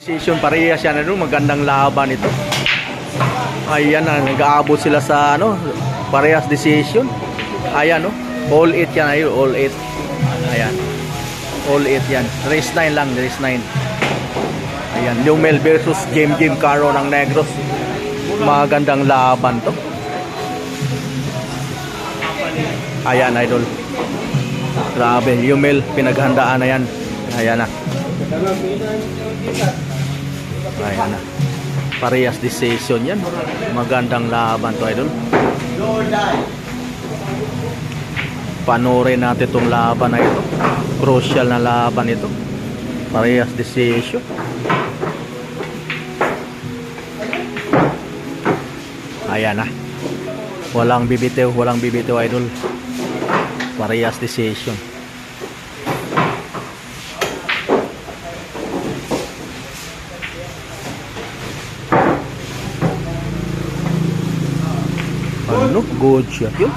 Decision parehas yan, ano, magandang laban ito. Ayan na, nag-aabot sila sa ano, parehas decision. Ayan, no, all 8 yan, ayun, all 8. Ayan, all 8 yan. Race 9 lang, race 9. Ayan, Lumel versus Jim Caro ng Negros. Magandang laban to. Ayan, idol. Grabe, Lumel, pinaghandaan na yan. Ayan na. Ayan na. Parehas decision yan. Magandang laban to, idol. Panoorin natin itong laban na ito. Crucial na laban ito. Parehas decision. Ayan na. Walang bibitew, idol. Parehas decision. Ano? Good shot yun.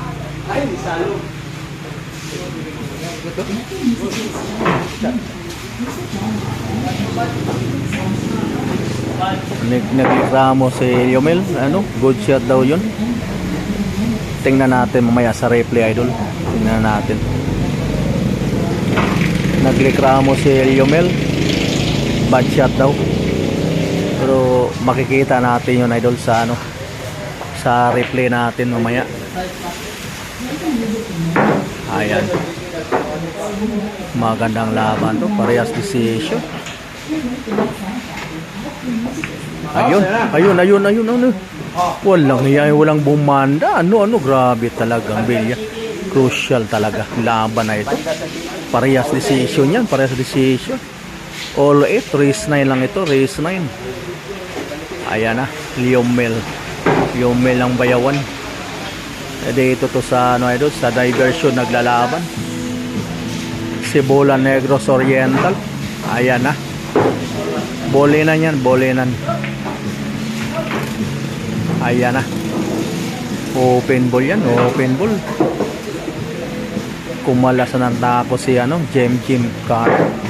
Nagreklamo si Yomel. Ano? Good shot daw yun. Tingnan natin mamaya sa replay, idol. Tingnan natin. Nagreklamo si Yomel. Bad shot daw. Pero makikita natin yun, idol, sa ano, sa replay natin mamaya. Ayan. Magandang laban to. Parehas decision. Ayun. Walang bumanda. Ano, grabe talaga ang bilya. Crucial talaga. Laban na ito. Parehas decision yan. Parehas decision. All 8. Race 9 lang ito. Race 9. Ayan na. Lumel ang bayawan. Dito to sa ano, ito, sa diversion naglalaban. Cibola Negros Oriental. Ayan na. Bolenan yan. Ayan na. Open ball yan. Open ball. Kumalasan ng tako si ano, Jim Caro.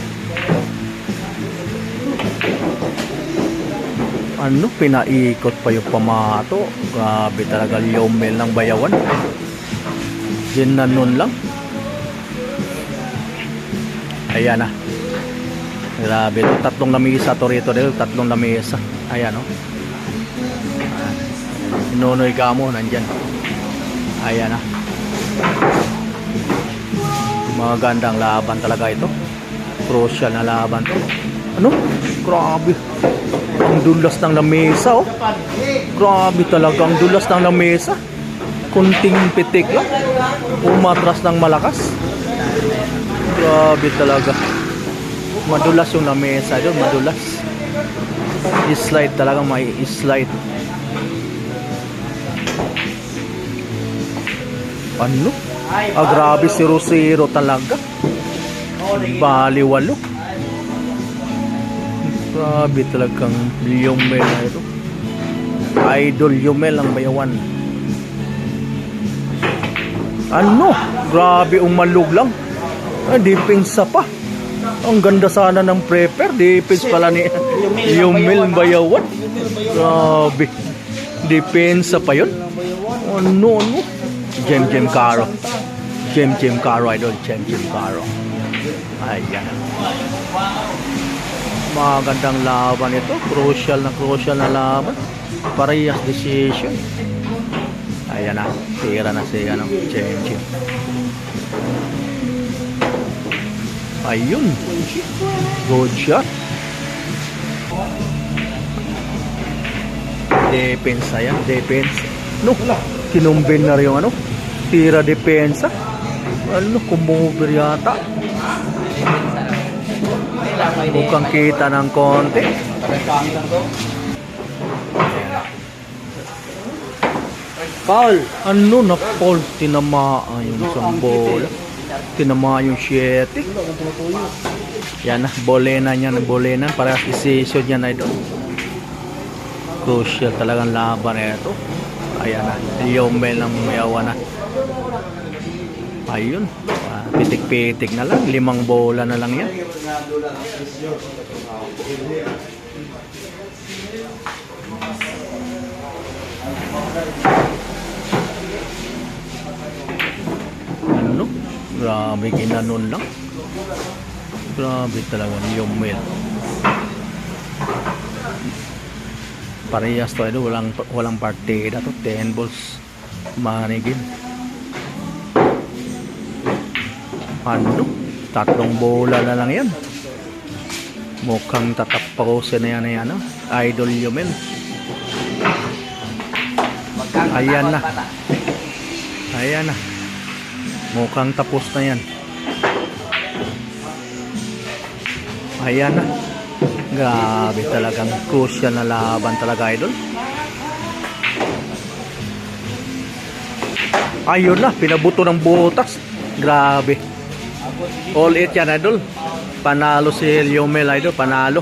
Ano, pinaikot pa yung pamato. Grabe talaga, Lumel ng bayawan. Ginanon lang. Ayan na. Grabe to. Tatlong lamesa to rito. Tatlong lamesa. Ayan, o. Nonoy Gamo nandyan. Ayan na. Magandang laban talaga ito. Crucial na laban to. Ano? Grabe. Ang dulas ng lamesa, oh. Grabe talaga ang dulas ng lamesa. Kunting pitik lang. Umatras ng malakas. Grabe talaga. Madulas yung lamesa doon, madulas. I-slide talaga, may i-slide. Ano? Grabe, 0-0 talaga. Baliwalo. Grabe talagang Lumel na ito. Idol Lumel ang bayawan. Ano? Grabe, umalog lang. Depensa pa. Ang ganda sana ng prepare. Defense pala ni Lumel ang bayawan. Grabe. Depensa pa yun. Ano? Jim Caro. Jim Caro, idol. Jim Caro. Ayan. Magandang laban ito. Crucial na laban. Parehas decision. Ayan na. Tira na si ano, Jim. Ayun. Good shot. Depensa yan. Depensa. No. Kinumbin na rin yung ano. Tira depensa. Ano, kumuber yata. Mukhang kita ng konti. Paul. Ano na Paul? Tinamaan yung isang bola. Tinamaan yung 7. Yan na. Bolenan yan. Parehas decision yan, idol. Crucial talagang laban na ito. Ayan na. Lumel ng mayawan na. Ayun. Pitik-pitik na lang. 5 bola na lang yan. Grabe, ginanon lang. Grabe talaga ni Yomel. Parehas to idol, walang partida to, 10 balls manigin. Ano? 3 bola na lang yan. Mukhang tatapakosin na yan, Idol Yomel. Ayan na. Ayan na. Mukhang tapos na yan. Ayan na. Grabe talagang crucial na laban talaga, idol. Ayun na, pinabuto ng butas. Grabe. All it yan, idol. Panalo si Yomel, idol. Panalo.